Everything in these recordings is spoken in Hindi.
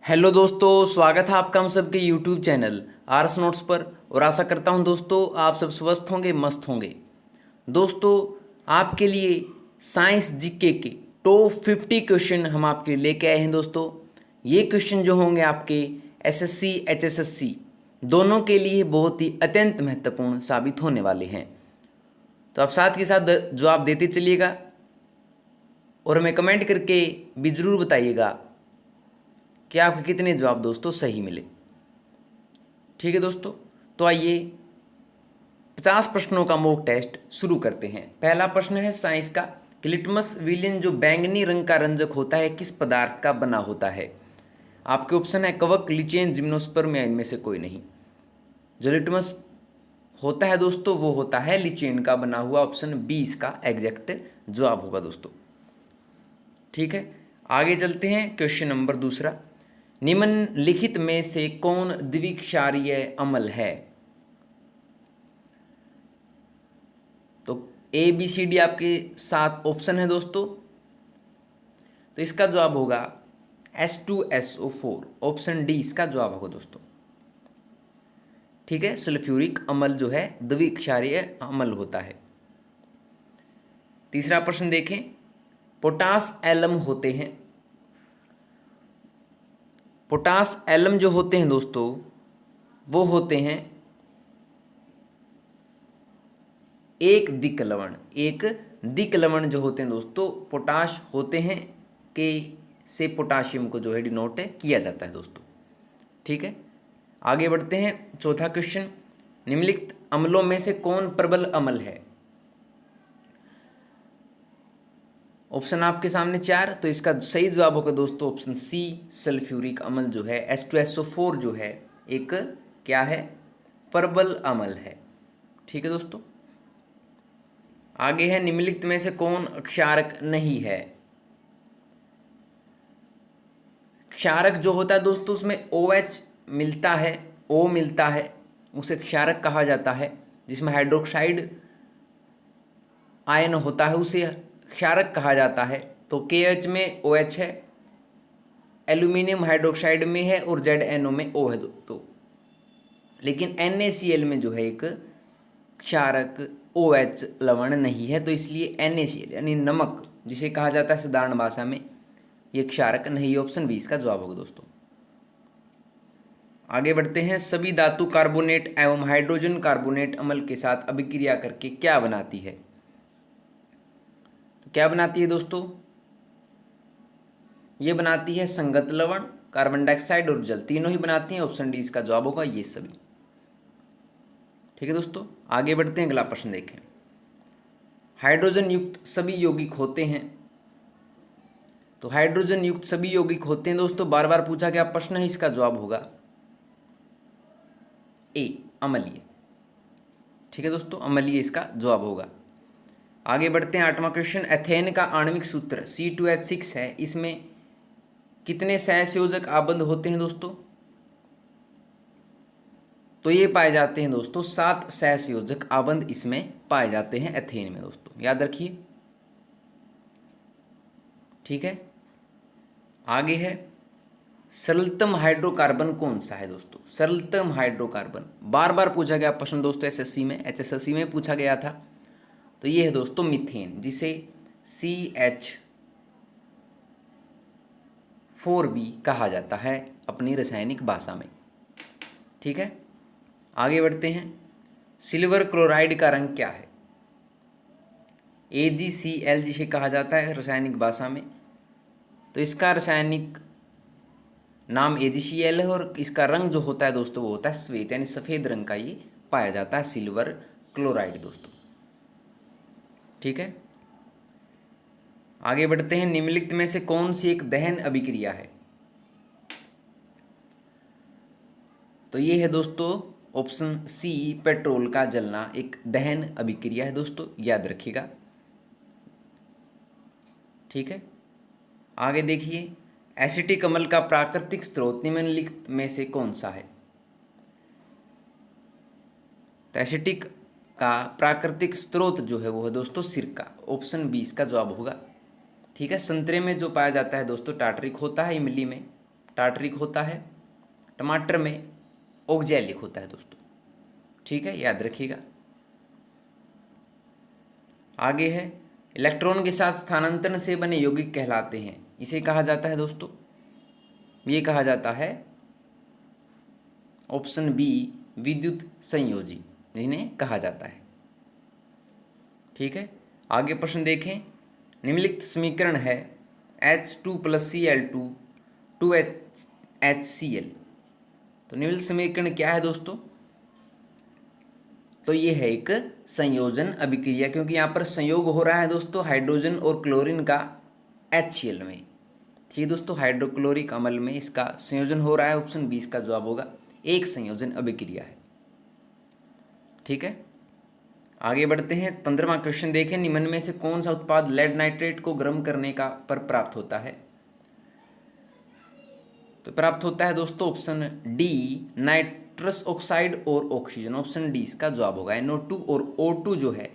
हेलो दोस्तों, स्वागत है आपका हम सबके यूट्यूब चैनल आरएस नोट्स पर। और आशा करता हूं दोस्तों आप सब स्वस्थ होंगे, मस्त होंगे। दोस्तों, आपके लिए साइंस जीके के टॉप 50 क्वेश्चन हम आपके लिए लेके आए हैं। दोस्तों, ये क्वेश्चन जो होंगे आपके एसएससी एचएसएससी दोनों के लिए बहुत ही अत्यंत महत्वपूर्ण साबित होने वाले हैं। तो आप साथ के साथ जवाब देते चलिएगा और हमें कमेंट करके भी ज़रूर बताइएगा कि आपके कितने जवाब दोस्तों सही मिले। ठीक है दोस्तों, तो आइए 50 प्रश्नों का मॉक टेस्ट शुरू करते हैं। पहला प्रश्न है साइंस का कि लिटमस विलेन जो बैंगनी रंग का रंजक होता है किस पदार्थ का बना होता है। आपके ऑप्शन है कवक, लिचेन, जिम्नोस्पर्म या इनमें से कोई नहीं। जो लिटमस होता है दोस्तों वो होता है लिचेन का बना हुआ। ऑप्शन बी इसका एग्जैक्ट जवाब होगा दोस्तों। ठीक है, आगे चलते हैं। क्वेश्चन नंबर दूसरा, निम्नलिखित में से कौन द्विक्षारीय अम्ल है। तो ए बी सी डी आपके 7 ऑप्शन है दोस्तों। तो इसका जवाब होगा H2SO4। ऑप्शन डी इसका जवाब होगा दोस्तों। ठीक है, सल्फ्यूरिक अम्ल जो है द्विक्षारीय अम्ल होता है। तीसरा प्रश्न देखें, पोटास एलम होते हैं। पोटास एलम जो होते हैं दोस्तों वो होते हैं एक दिक लवण। एक दिक लवण जो होते हैं दोस्तों पोटाश होते हैं के से पोटाशियम को जो है डिनोट किया जाता है दोस्तों। ठीक है, आगे बढ़ते हैं। चौथा क्वेश्चन, निम्नलिखित अम्लों में से कौन प्रबल अम्ल है। ऑप्शन आपके सामने 4, तो इसका सही जवाब होगा दोस्तों ऑप्शन सी सल्फ्यूरिक अम्ल जो है H2SO4 जो है एक क्या है, प्रबल अम्ल है। ठीक है दोस्तों, आगे है निम्नलिखित में से कौन क्षारक नहीं है। क्षारक जो होता है दोस्तों उसमें OH मिलता है, O मिलता है, उसे क्षारक कहा जाता है। जिसमें हाइड्रोक्साइड आयन होता है उसे क्षारक कहा जाता है। तो KH में OH है, एल्यूमिनियम हाइड्रोक्साइड में है और ZNO में O है दोस्तों। लेकिन NaCl में जो है एक क्षारक OH लवण नहीं है, तो इसलिए NaCl यानी नमक जिसे कहा जाता है साधारण भाषा में, ये क्षारक नहीं। ऑप्शन बी इसका जवाब होगा दोस्तों। आगे बढ़ते हैं, सभी धातु कार्बोनेट एवं हाइड्रोजन कार्बोनेट अम्ल के साथ अभिक्रिया करके क्या बनाती है। तो क्या बनाती है दोस्तों, ये बनाती है संगत लवण, कार्बन डाइऑक्साइड और जल, तीनों ही बनाती हैं। ऑप्शन डी इसका जवाब होगा ये सभी। ठीक है दोस्तों, आगे बढ़ते हैं। अगला प्रश्न देखें, हाइड्रोजन युक्त सभी यौगिक होते हैं। तो हाइड्रोजन युक्त सभी यौगिक होते हैं दोस्तों, बार बार पूछा गया प्रश्न है, इसका जवाब होगा ए अम्लीय। ठीक है दोस्तों, अम्लीय इसका जवाब होगा। आगे बढ़ते हैं। 8वां क्वेश्चन, एथेन का आणविक सूत्र C2H6 है, इसमें कितने सहसंयोजक आबंध होते हैं दोस्तों। तो ये पाए जाते हैं दोस्तों 7 सहसंयोजक आबंध इसमें पाए जाते हैं एथेन में दोस्तों, याद रखिए। ठीक है, आगे है सरलतम हाइड्रोकार्बन कौन सा है दोस्तों। सरलतम हाइड्रोकार्बन बार बार पूछा गया प्रश्न दोस्तों, एसएससी में HSSC में पूछा गया था। तो ये है दोस्तों मीथेन, जिसे CH4b कहा जाता है अपनी रासायनिक भाषा में। ठीक है, आगे बढ़ते हैं। सिल्वर क्लोराइड का रंग क्या है। AgCl जिसे कहा जाता है रासायनिक भाषा में। तो इसका रासायनिक नाम AgCl है और इसका रंग जो होता है दोस्तों वो होता है श्वेत, यानी सफ़ेद रंग का ये पाया जाता है सिल्वर क्लोराइड दोस्तों। ठीक है, आगे बढ़ते हैं। निम्नलिखित में से कौन सी एक दहन अभिक्रिया है। तो ये है दोस्तों ऑप्शन सी पेट्रोल का जलना एक दहन अभिक्रिया है दोस्तों, याद रखिएगा। ठीक है, आगे देखिए, एसिटिक अम्ल का प्राकृतिक स्रोत निम्नलिखित में से कौन सा है। तो एसिटिक का प्राकृतिक स्रोत जो है वो है दोस्तों सिरका। ऑप्शन बी इसका जवाब होगा। ठीक है, संतरे में जो पाया जाता है दोस्तों टार्टरिक होता है इमली में। टार्टरिक होता है, टमाटर में ऑक्जेलिक होता है दोस्तों। ठीक है, याद रखिएगा। आगे है, इलेक्ट्रॉन के साथ स्थानांतरण से बने यौगिक कहलाते हैं। इसे कहा जाता है दोस्तों, ये कहा जाता है ऑप्शन बी विद्युत संयोजी, जिन्हें कहा जाता है। ठीक है, आगे प्रश्न देखें। निम्नलिखित समीकरण है H2+Cl2 2HCl। तो निम्नलिखित समीकरण क्या है दोस्तों? तो ये है एक संयोजन अभिक्रिया, क्योंकि यहाँ पर संयोग हो रहा है दोस्तों हाइड्रोजन और क्लोरीन का HCl में। ठीक है दोस्तों, हाइड्रोक्लोरिक अम्ल में इसका संयोजन हो रहा है। ऑप्शन 20 का जवाब होगा, एक संयोजन अभिक्रिया है। ठीक है, आगे बढ़ते हैं। 15वां क्वेश्चन देखें। निम्न में से कौन सा उत्पाद लेड नाइट्रेट को गर्म करने का पर प्राप्त होता है? तो प्राप्त होता है दोस्तों ऑप्शन डी नाइट्रस ऑक्साइड और ऑक्सीजन। ऑप्शन डी इसका जवाब होगा। NO2 और O2 जो है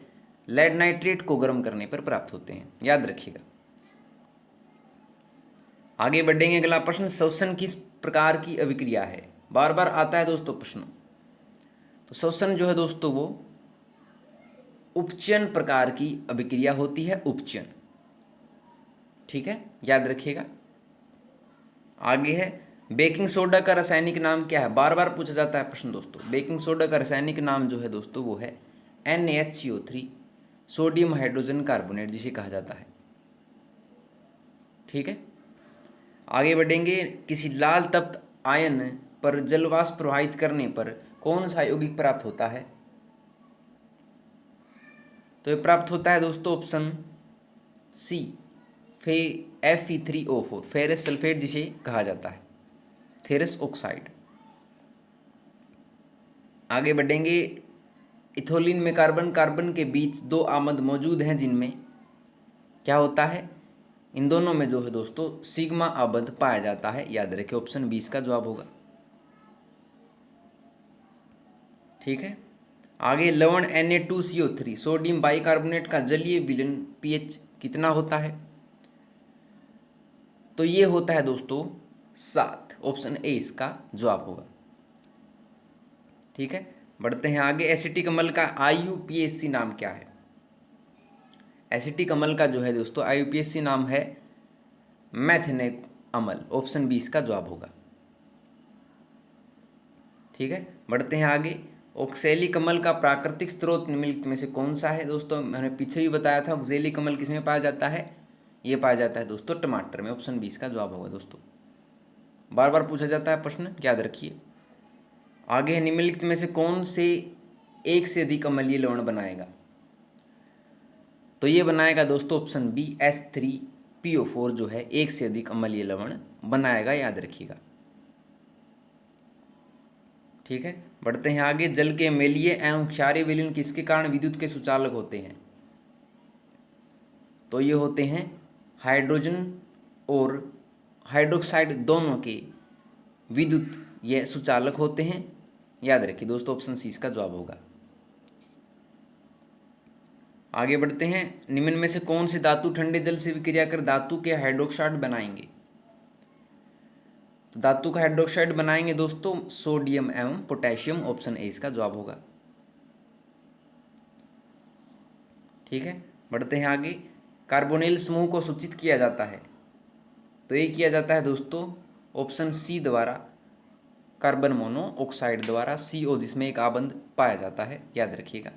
लेड नाइट्रेट को गर्म करने पर प्राप्त होते हैं, याद रखिएगा। आगे बढ़ेंगे। अगला प्रश्न, श्वसन किस प्रकार की अभिक्रिया है? बार बार आता है दोस्तों प्रश्न। तो श्वसन जो है दोस्तों वो उपचयन प्रकार की अभिक्रिया होती है, उपचयन। ठीक है, याद रखिएगा। आगे है, बेकिंग सोडा का रासायनिक नाम क्या है? बार बार पूछा जाता है प्रश्न दोस्तों। बेकिंग सोडा का रासायनिक नाम जो है दोस्तों वो है NaHCO3 सोडियम हाइड्रोजन कार्बोनेट, जिसे कहा जाता है। ठीक है, आगे बढ़ेंगे। किसी लाल तप्त आयन पर जलवाष्प प्रवाहित करने पर कौन सा यौगिक प्राप्त होता है? तो ये प्राप्त होता है दोस्तों ऑप्शन सी Fe3O4 फेरस सल्फेट, जिसे कहा जाता है फेरस ऑक्साइड। आगे बढ़ेंगे। इथोलिन में कार्बन कार्बन के बीच दो आमद मौजूद हैं, जिनमें क्या होता है? इन दोनों में जो है दोस्तों सिग्मा आबंध पाया जाता है, याद रखिए। ऑप्शन 20 का जवाब होगा। ठीक है, आगे लवण Na2CO3 सोडियम बाइकार्बोनेट का जलीय विलयन pH कितना होता है? तो ये होता है दोस्तों 7। ऑप्शन ए इसका जवाब होगा। ठीक है, बढ़ते हैं आगे। एसिटिक अम्ल का IUPAC नाम क्या है? एसिटिक अम्ल का जो है दोस्तों IUPAC नाम है मैथेनिक अम्ल। ऑप्शन 20 का जवाब होगा। ठीक है, बढ़ते हैं आगे। ऑक्सैलिक अम्ल का प्राकृतिक स्रोत निम्नलिखित में से कौन सा है? दोस्तों मैंने पीछे भी बताया था, ऑक्सैलिक अम्ल किसमें पाया जाता है? ये पाया जाता है दोस्तों टमाटर में। ऑप्शन 20 का जवाब होगा दोस्तों। बार बार पूछा जाता है प्रश्न, याद रखिए। आगे है, निम्नलिखित में से कौन से एक से अधिक अम्लीय लवण बनाएगा? तो ये बनाएगा दोस्तों ऑप्शन बी H3PO4 जो है एक से अधिक अम्लीय लवण बनाएगा, याद रखिएगा। ठीक है, बढ़ते हैं आगे। जल के अम्लीय एवं क्षारीय विलयन किसके कारण विद्युत के सुचालक होते हैं? तो ये होते हैं हाइड्रोजन और हाइड्रोक्साइड दोनों के विद्युत ये सुचालक होते हैं, याद रखिए दोस्तों। ऑप्शन सी इसका जवाब होगा। आगे बढ़ते हैं। निम्न में से कौन से धातु ठंडे जल से विक्रिया कर धातु के हाइड्रोक्साइड बनाएंगे? तो धातु का हाइड्रोक्साइड बनाएंगे दोस्तों सोडियम एवं पोटेशियम। ऑप्शन ए इसका जवाब होगा। ठीक है, बढ़ते हैं आगे। कार्बोनिल समूह को सूचित किया जाता है, तो ये किया जाता है दोस्तों ऑप्शन सी द्वारा, कार्बन मोनो ऑक्साइड द्वारा CO, जिसमें एक आबंध पाया जाता है, याद रखिएगा।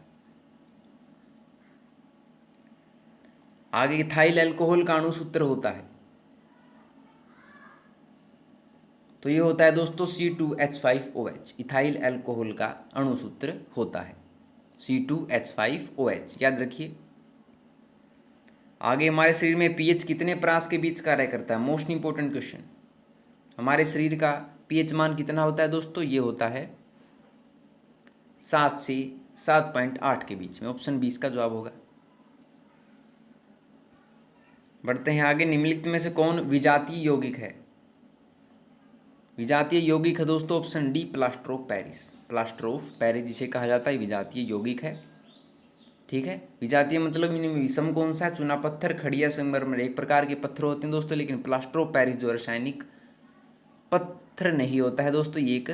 आगे इथाइल अल्कोहल का अणु सूत्र होता है, तो ये होता है दोस्तों C2H5OH। इथाइल अल्कोहल का अणु सूत्र होता है C2H5OH, याद रखिए। आगे हमारे शरीर में pH कितने परास के बीच कार्य करता है? Most important question. हमारे शरीर का pH मान कितना होता है दोस्तों? ये होता है 7 से 7.8 के बीच में। ऑप्शन 20 का जवाब होगा। बढ़ते हैं आगे। निम्नलिखित में से कौन विजातीय यौगिक है? विजातीय यौगिक है दोस्तों option D plaster of Paris. Plaster of Paris जिसे कहा जाता है विजातीय यौगिक है। ठीक है, विजातीय मतलब इनमें विषम कौन सा? चूना पत्थर, खड़िया, संगमरमर, एक प्रकार के पत्थर होते हैं दोस्तों, लेकिन प्लास्टर ऑफ पेरिस जो रासायनिक पत्थर नहीं होता है दोस्तों, ये एक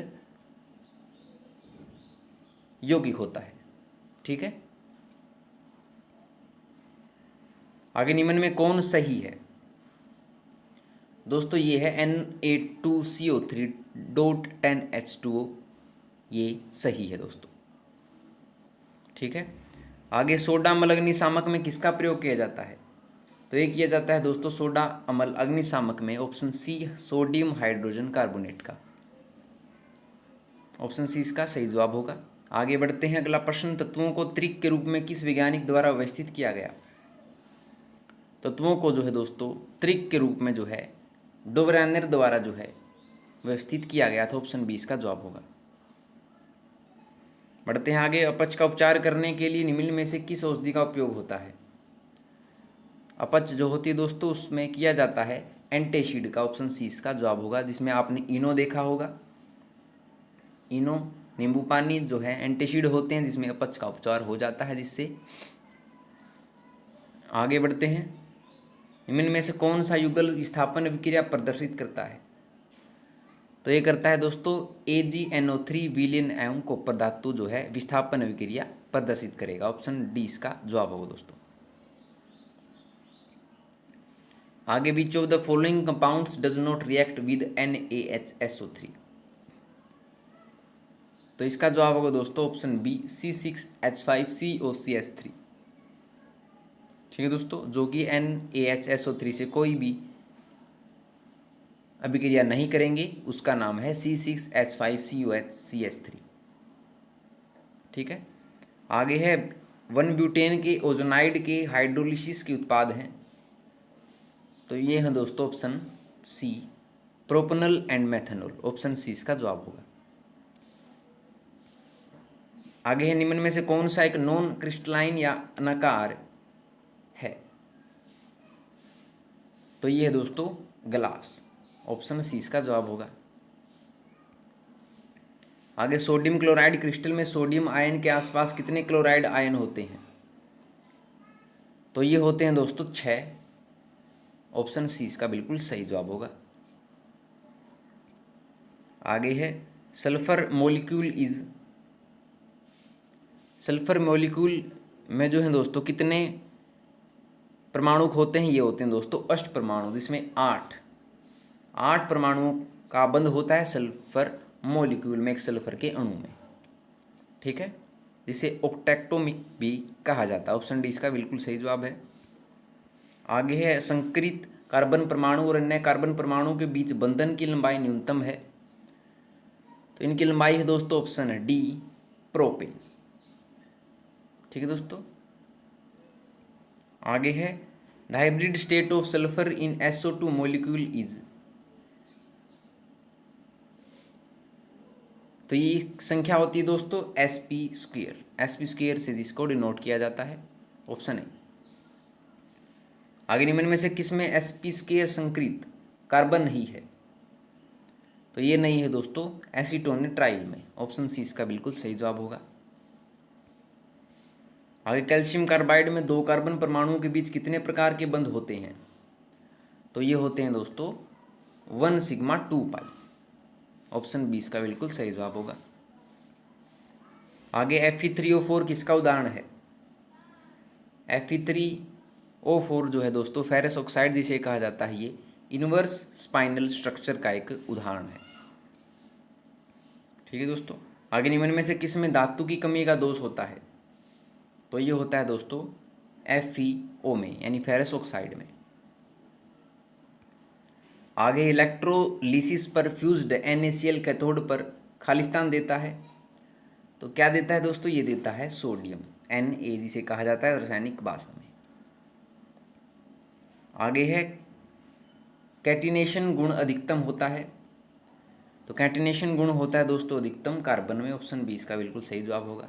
यौगिक होता है। ठीक है, आगे निम्न में कौन सही है दोस्तों? ये है Na2CO3.10H2O, ये सही है दोस्तों। ठीक है, आगे सोडा अम्ल अग्निशामक में किसका प्रयोग किया जाता है? तो ये किया जाता है दोस्तों सोडा अम्ल अग्निशामक में option C sodium hydrogen carbonate का। ऑप्शन सी इसका सही जवाब होगा। आगे बढ़ते हैं, अगला प्रश्न, तत्वों को त्रिक के रूप में किस वैज्ञानिक द्वारा व्यवस्थित किया गया? तत्वों को जो है दोस्तों त्रिक के रूप में जो है डोबरानेर द्वारा जो है व्यवस्थित किया गया था। ऑप्शन बी इसका जवाब होगा। बढ़ते हैं आगे, अपच का उपचार करने के लिए निम्न में से किस औषधि का उपयोग होता है? अपच जो होती है दोस्तों उसमें किया जाता है एंटासिड का। ऑप्शन सी इसका जवाब होगा, जिसमें आपने इनो देखा होगा। इनो नींबू पानी जो है एंटासिड होते हैं जिसमें अपच का उपचार हो जाता है जिससे। आगे बढ़ते हैं, निम्न में से कौन सा युगल विस्थापन अभिक्रिया प्रदर्शित करता है? तो ये करता है दोस्तों AgNO3 विलीन एवं कॉपर धातु जो है विस्थापन अभिक्रिया प्रदर्शित करेगा। ऑप्शन डी इसका जवाब होगा दोस्तों। आगे, which of the following compounds does not react with NaHSO3? तो इसका जवाब होगा दोस्तों ऑप्शन बी C6H5COCS3। ठीक है दोस्तों, जो कि NaHSO3 से कोई भी अभिक्रिया नहीं करेंगे उसका नाम है C6H5COCS3। ठीक है, आगे है 1-ब्यूटेन के ओजोनाइड के हाइड्रोलिसिस के उत्पाद हैं। तो ये है दोस्तों option C propanal and methanol. Option C इसका जवाब होगा। आगे है, निम्न में से कौन सा एक नॉन क्रिस्टलाइन या अनाकार है? तो ये है दोस्तों ग्लास। ऑप्शन सी इसका जवाब होगा। आगे, सोडियम क्लोराइड क्रिस्टल में सोडियम आयन के आसपास कितने क्लोराइड आयन होते हैं? तो ये होते हैं दोस्तों 6। ऑप्शन सी इसका बिल्कुल सही जवाब होगा। आगे है, सल्फर मॉलिक्यूल में जो है दोस्तों कितने परमाणु होते हैं? ये होते हैं दोस्तों 8 परमाणु, जिसमें 8 परमाणुओं का बंध होता है सल्फर मॉलिक्यूल में, एक सल्फर के अणु में। ठीक है, जिसे ऑक्टेटोमिक भी कहा जाता है। ऑप्शन डी इसका बिल्कुल सही जवाब है। आगे है, संकरित कार्बन परमाणु और अन्य कार्बन परमाणु के बीच बंधन की लंबाई न्यूनतम है। तो इनकी लंबाई है दोस्तों ऑप्शन है डी प्रोपेन। ठीक है दोस्तों, आगे है, the hybrid state of sulphur in SO2 molecule is. तो ये संख्या होती है दोस्तों sp² से जिसको डिनोट किया जाता है। ऑप्शन है। आगे निम्न में से किसमें sp² संकरित कार्बन नहीं है? तो ये नहीं है दोस्तों एसीटोनिट्राइल में। ऑप्शन सी इसका बिल्कुल सही जवाब होगा। आगे, कैल्शियम कार्बाइड में 2 कार्बन परमाणुओं के बीच कितने प्रकार के बंध होते हैं? तो ये होते हैं दोस्तों 1 सिग्मा 2 पाई। ऑप्शन बी इसका बिल्कुल सही जवाब होगा। आगे, Fe3O4 किसका उदाहरण है? Fe3O4 जो है दोस्तों फेरस ऑक्साइड जिसे कहा जाता है, ये इनवर्स स्पाइनल स्ट्रक्चर का एक उदाहरण है। ठीक है दोस्तों, आगे निम्न में से किस में धातु की कमी का दोष होता है? तो ये होता है दोस्तों FeO में, यानी फेरस ऑक्साइड में। आगे, इलेक्ट्रोलिसिस पर फ्यूज्ड NaCl कैथोड पर खालिस्तान देता है। तो क्या देता है दोस्तों? ये देता है सोडियम Na जिसे कहा जाता है रासायनिक भाषा में। आगे है, कैटिनेशन गुण अधिकतम होता है। तो कैटिनेशन गुण होता है दोस्तों अधिकतम कार्बन में। ऑप्शन बी इसका बिल्कुल सही जवाब होगा।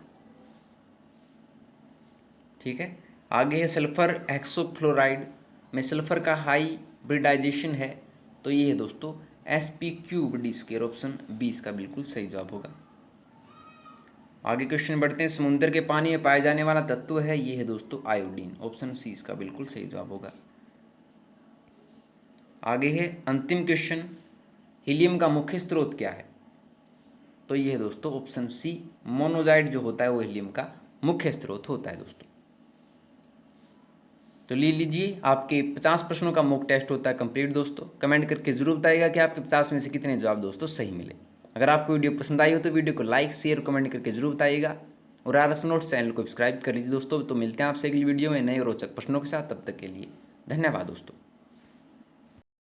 ठीक है, आगे है, सल्फर हेक्सोफ्लोराइड में सल्फर का हाइब्रिडाइजेशन है। तो ये है दोस्तों sp³d²। ऑप्शन बी इसका बिल्कुल सही जवाब होगा। आगे क्वेश्चन बढ़ते हैं, समुद्र के पानी में पाया जाने वाला तत्व है, ये है दोस्तों आयोडीन। ऑप्शन सी इसका बिल्कुल सही जवाब होगा। आगे है अंतिम क्वेश्चन, हीलियम का मुख्य स्रोत क्या है? तो ये है दोस्तों ऑप्शन सी, मोनोजाइट जो होता है वो हीलियम का मुख्य स्रोत होता है दोस्तों। तो ले लीजिए, आपके 50 प्रश्नों का मॉक टेस्ट होता है कंप्लीट दोस्तों। कमेंट करके जरूर बताइएगा कि आपके 50 में से कितने जवाब दोस्तों सही मिले। अगर आपको वीडियो पसंद आई हो तो वीडियो को लाइक शेयर कमेंट करके जरूर बताइएगा और आरएस नोट्स चैनल को सब्सक्राइब कर लीजिए दोस्तों। तो मिलते हैं आपसे अगली वीडियो में नए और रोचक प्रश्नों के साथ, तब तक के लिए धन्यवाद दोस्तों।